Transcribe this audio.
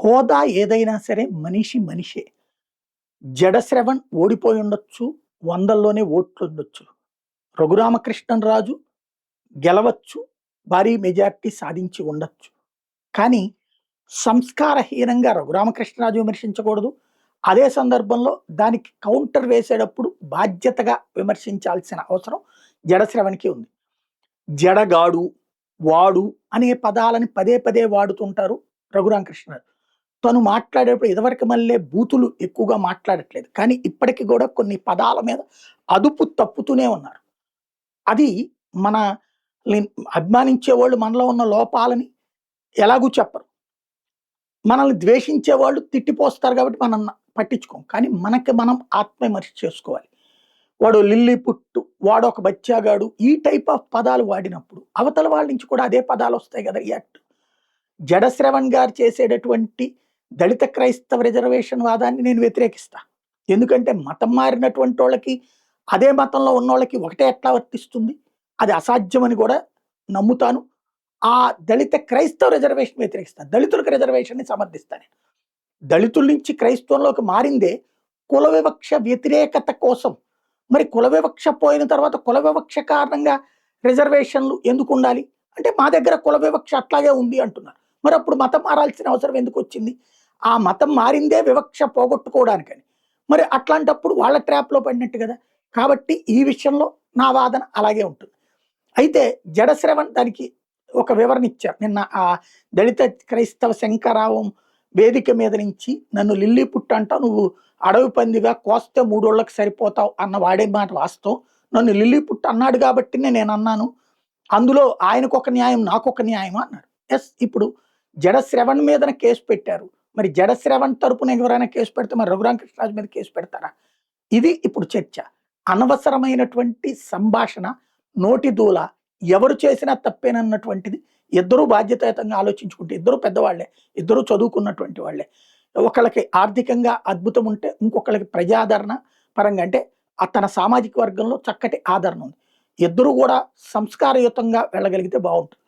హోదా ఏదైనా సరే మనిషి మనిషే. జడ శ్రవణ్ ఓడిపోయి ఉండొచ్చు. 100లోనే ఓట్లుండొచ్చు. రఘురామకృష్ణరాజు గెలవచ్చు. భారీ మెజారిటీ సాధించి ఉండొచ్చు. కానీ సంస్కారహీనంగా రఘురామకృష్ణరాజు విమర్శించకూడదు. అదే సందర్భంలో దానికి కౌంటర్ వేసేటప్పుడు బాధ్యతగా విమర్శించాల్సిన అవసరం జడ శ్రవణ్‌కి ఉంది. జడగాడు, వాడు అనే పదాలని పదే పదే వాడుతుంటారు రఘురామకృష్ణరాజు. తను మాట్లాడేటప్పుడు ఇదివరకు మళ్ళీ బూతులు ఎక్కువగా మాట్లాడట్లేదు. కానీ ఇప్పటికి గూడా కొన్ని పదాల మీద అదుపు తప్పుతూనే ఉన్నారు. అది మన లిన్ అభిమానించేవాళ్ళు మనలో ఉన్న లోపాలని ఎలాగూ చెప్పరు. మనల్ని ద్వేషించేవాళ్ళు తిట్టిపోస్తారు కాబట్టి మనం పట్టించుకోం. కానీ మనకి మనం ఆత్మవిమర్శ చేసుకోవాలి. వాడు లిల్లీ పుట్టు, వాడొక బచ్చాగాడు ఈ టైప్ ఆఫ్ పదాలు వాడినప్పుడు అవతల వాళ్ళ నుంచి కూడా అదే పదాలొస్తాయి గదా! రియాక్ట్. జడ శ్రవణ్ గారు చేసేటటువంటి దళిత క్రైస్తవ రిజర్వేషన్ వాదాన్ని నేను వ్యతిరేకిస్తా. ఎందుకంటే మతం మారినటువంటోళ్ళకి, అదే మతంలో ఉన్నోళ్ళకి ఒకటే ఎట్లా వర్తిస్తుంది? అది అసాధ్యమని గూడా నమ్ముతాను. ఆ దళిత క్రైస్తవ రిజర్వేషన్ వ్యతిరేకిస్తాను. దళితులకు రిజర్వేషన్‌ని సమర్థిస్తా నేను. దళితుల నుంచి క్రైస్తవంలోకి మారిందే కుల వివక్ష వ్యతిరేకత కోసం. మరి కుల వివక్ష పోయిన తర్వాత కుల వివక్ష కారణంగా రిజర్వేషన్‌లు ఎందుకుండాలి? అంటే మా దగ్గర కుల వివక్ష అట్లాగే ఉంది అంటున్నారు. మరప్పుడు మతం మారాల్సిన అవసరం ఎందుకొచ్చింది? ఆ మతం మారిందే వివక్ష పోగొట్టుకోవడానికని. మరి అట్లాంటప్పుడు వాళ్ళ ట్రాప్‌లో పడినట్టు గదా! కాబట్టి ఈ విషయంలో నా వాదన అలాగే ఉంటుంది. అయితే జడ శ్రవణ్ దానికి ఒక వివరణ ఇచ్చారు. నిన్న దళిత క్రైస్తవ శంఖారావం వేదిక మీద నుంచి నన్ను లిల్లీ పుట్టు అంటావు, నువ్వు అడవి పందిగా కోస్తే 3 రోజులకు సరిపోతావు అన్న వాడే మాట వాస్తవం. నన్ను లిల్లీ పుట్టు అన్నాడు గాబట్టినే నేనన్నాను. అందులో ఆయనకొక న్యాయం, నాకొక న్యాయమా అన్నాడు. ఇప్పుడు జడ శ్రవణ్ మీదన కేసు పెట్టారు. మరి జడ శ్రవణ్ తరపున ఎవరైనా కేసు పెడితే మరి రఘురామకృష్ణరాజు మీద కేసు పెడతారా? ఇది ఇప్పుడు చర్చ. అనవసరమైనటువంటి సంభాషణ, నోటి దూల ఎవరు చేసినా తప్పేనన్నటువంటిది ఇద్దరూ బాధ్యతాయుతంగా ఆలోచించుకుంటే, ఇద్దరు పెద్దవాళ్ళే, ఇద్దరు చదువుకున్నటువంటి వాళ్ళే. ఒకళ్ళకి ఆర్థికంగా అద్భుతం ఉంటే, ఇంకొకళ్ళకి ప్రజాదరణ పరంగా అంటే తన సామాజిక వర్గంలో చక్కటి ఆదరణ ఉంది. ఇద్దరు గూడా సంస్కారయుతంగా వెళ్ళగలిగితే బావుంటుంది.